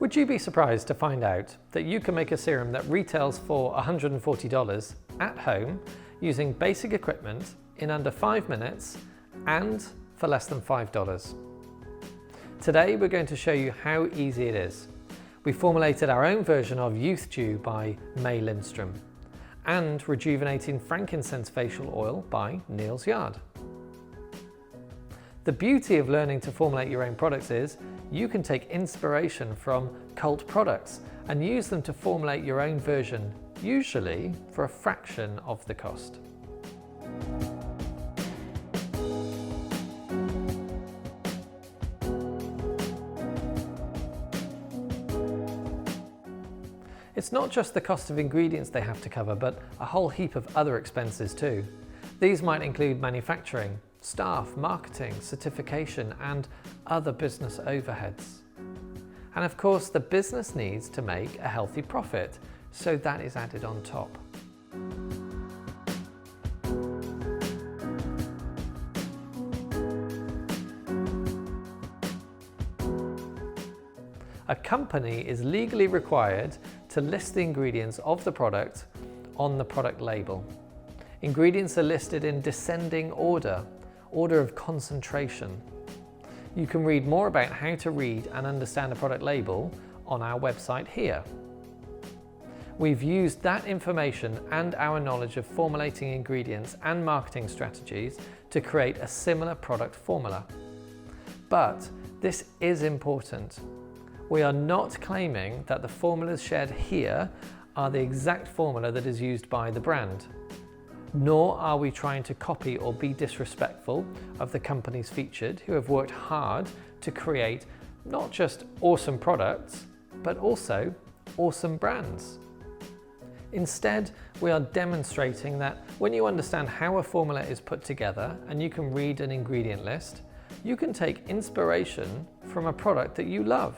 Would you be surprised to find out that you can make a serum that retails for $140 at home using basic equipment in under 5 minutes and for less than $5? Today we're going to show you how easy it is. We formulated our own version of Youth Dew by Lindstrom and Rejuvenating Frankincense facial oil by Neal's Yard. The beauty of learning to formulate your own products is you can take inspiration from cult products and use them to formulate your own version, usually for a fraction of the cost. It's not just the cost of ingredients they have to cover, but a whole heap of other expenses too. These might include manufacturing, staff, marketing, certification, and other business overheads. And of course, the business needs to make a healthy profit, so that is added on top. A company is legally required to list the ingredients of the product on the product label. Ingredients are listed in descending order of concentration. You can read more about how to read and understand a product label on our website here. We've used that information and our knowledge of formulating ingredients and marketing strategies to create a similar product formula. But this is important. We are not claiming that the formulas shared here are the exact formula that is used by the brand. Nor are we trying to copy or be disrespectful of the companies featured who have worked hard to create not just awesome products, but also awesome brands. Instead, we are demonstrating that when you understand how a formula is put together and you can read an ingredient list, you can take inspiration from a product that you love,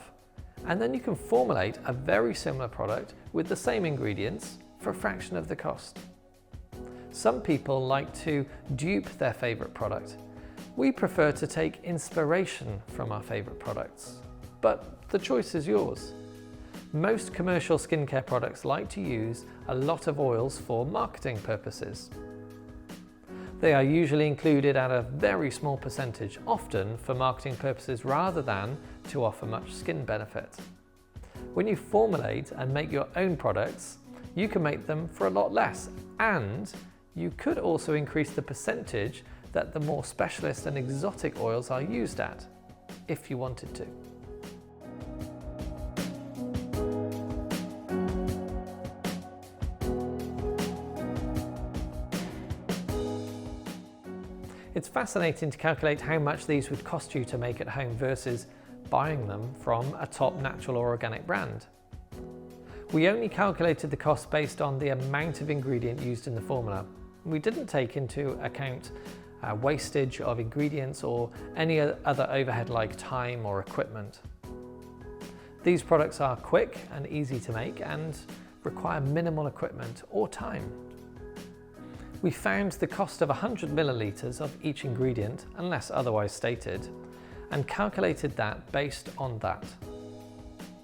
and then you can formulate a very similar product with the same ingredients for a fraction of the cost. Some people like to dupe their favorite product. We prefer to take inspiration from our favorite products, but the choice is yours. Most commercial skincare products like to use a lot of oils for marketing purposes. They are usually included at a very small percentage, often for marketing purposes rather than to offer much skin benefit. When you formulate and make your own products, you can make them for a lot less, and you could also increase the percentage that the more specialist and exotic oils are used at, if you wanted to. It's fascinating to calculate how much these would cost you to make at home versus buying them from a top natural or organic brand. We only calculated the cost based on the amount of ingredient used in the formula. We didn't take into account wastage of ingredients or any other overhead like time or equipment. These products are quick and easy to make and require minimal equipment or time. We found the cost of 100 millilitres of each ingredient, unless otherwise stated, and calculated that based on that.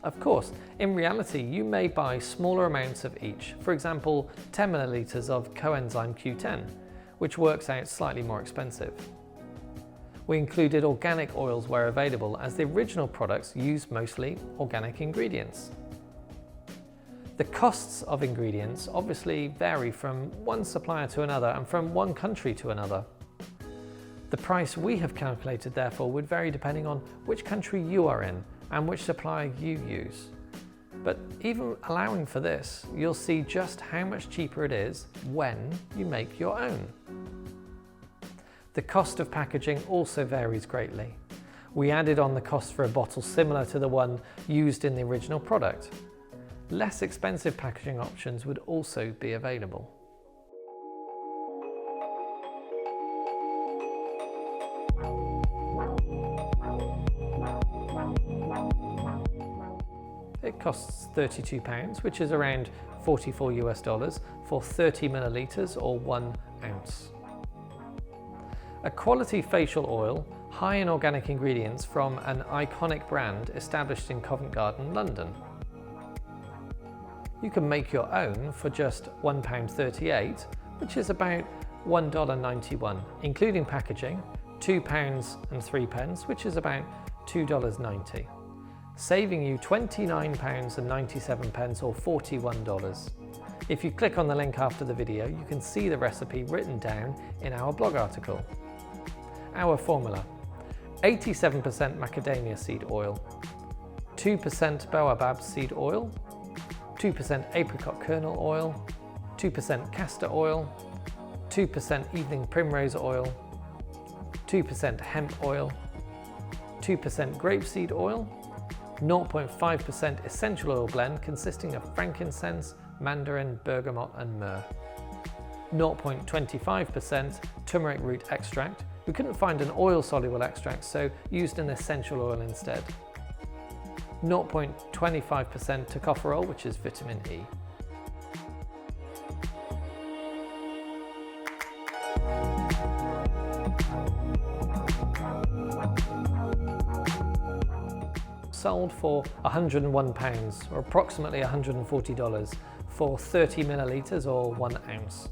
Of course, in reality, you may buy smaller amounts of each, for example, 10 millilitres of coenzyme Q10, which works out slightly more expensive. We included organic oils where available, as the original products used mostly organic ingredients. The costs of ingredients obviously vary from one supplier to another and from one country to another. The price we have calculated, therefore, would vary depending on which country you are in and which supplier you use. But even allowing for this, you'll see just how much cheaper it is when you make your own. The cost of packaging also varies greatly. We added on the cost for a bottle similar to the one used in the original product. Less expensive packaging options would also be available. It costs £32, which is around $44 US for 30 millilitres or 1 ounce. A quality facial oil, high in organic ingredients from an iconic brand established in Covent Garden, London. You can make your own for just £1.38, which is about $1.91, including packaging, £2.03, which is about $2.90, saving you £29.97 or $41. If you click on the link after the video, you can see the recipe written down in our blog article. Our formula: 87% macadamia seed oil, 2% baobab seed oil, 2% apricot kernel oil, 2% castor oil, 2% evening primrose oil, 2% hemp oil, 2% grapeseed oil, 0.5% essential oil blend consisting of frankincense, mandarin, bergamot and myrrh, 0.25% turmeric root extract. We couldn't find an oil-soluble extract, so used an essential oil instead. 0.25% tocopherol, which is vitamin E. Sold for £101 or approximately $140 for 30 millilitres or 1 ounce.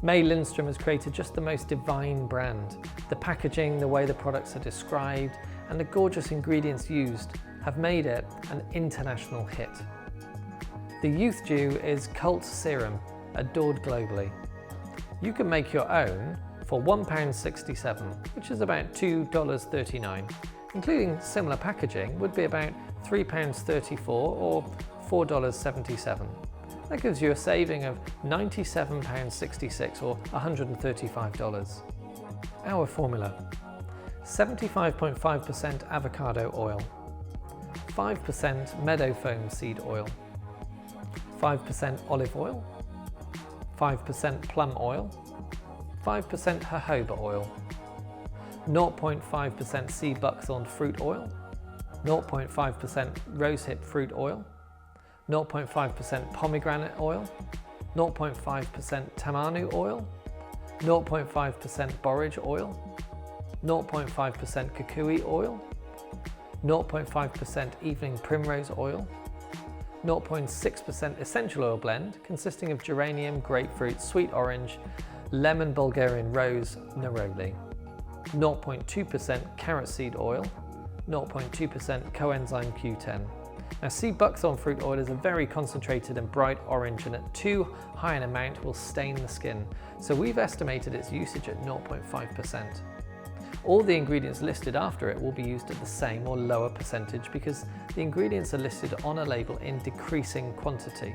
Lindstrom has created just the most divine brand. The packaging, the way the products are described, and the gorgeous ingredients used have made it an international hit. The Youth Dew is cult serum, adored globally. You can make your own for £1.67, which is about $2.39. Including similar packaging would be about £3.34 or $4.77. That gives you a saving of £97.66 or $135. Our formula: 75.5% avocado oil, 5% meadow foam seed oil, 5% olive oil, 5% plum oil, 5% jojoba oil, 0.5% sea buckthorn fruit oil, 0.5% rosehip fruit oil, 0.5% pomegranate oil, 0.5% tamanu oil, 0.5% borage oil, 0.5% kukui oil, 0.5% evening primrose oil, 0.6% essential oil blend consisting of geranium, grapefruit, sweet orange, lemon Bulgarian rose, neroli, 0.2% carrot seed oil, 0.2% coenzyme Q10. Now, sea buckthorn fruit oil is a very concentrated and bright orange, and at too high an amount will stain the skin, so we've estimated its usage at 0.5%. All the ingredients listed after it will be used at the same or lower percentage because the ingredients are listed on a label in decreasing quantity.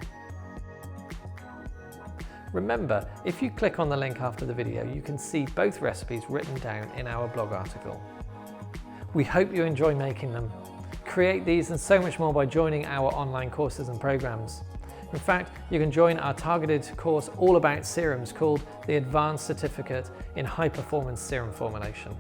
Remember, if you click on the link after the video, you can see both recipes written down in our blog article. We hope you enjoy making them. Create these and so much more by joining our online courses and programs. In fact, you can join our targeted course all about serums called the Advanced Certificate in High Performance Serum Formulation.